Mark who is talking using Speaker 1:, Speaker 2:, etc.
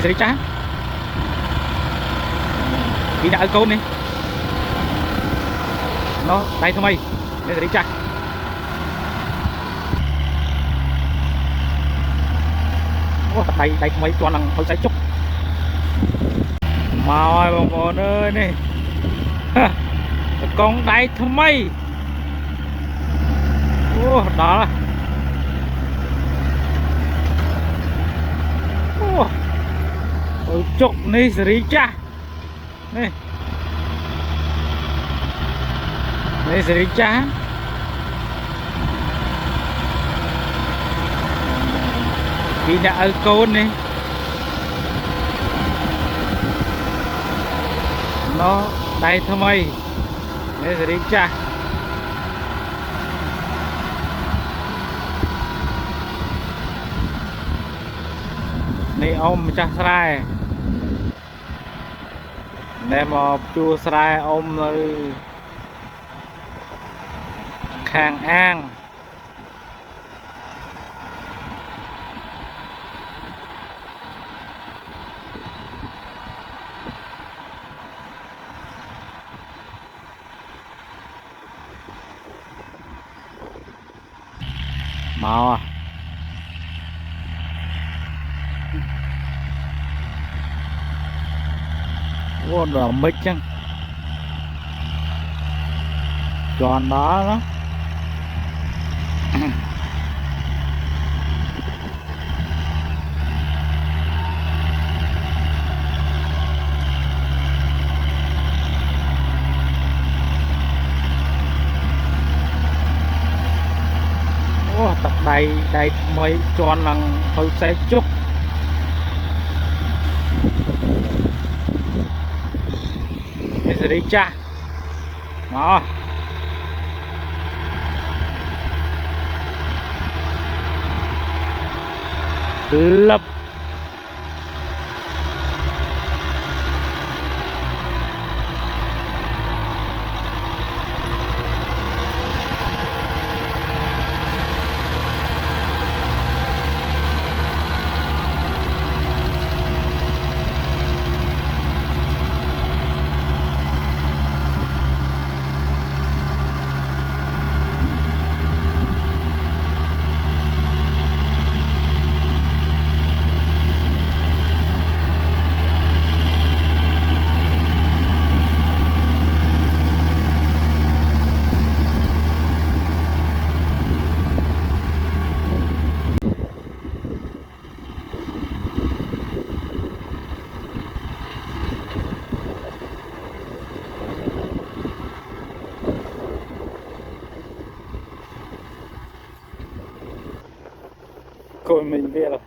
Speaker 1: đây sẽ chán vì đã câu này nó đây thôi mày đây sẽ chán đây mấy cho năng hơi trái chúc mời bông bồn ơi này con đây thôi mày đó chúc này sẽ cha này đây sẽ cha vì đã con này nó đây thôi mày đây sẽ cha này ông cha sai để mà chua sai ông khang an màu à đỏ mít chăng tròn đó đó tập đây mới cho năng hơi xe chút đây sẽ đi cha đó lập coi mình về là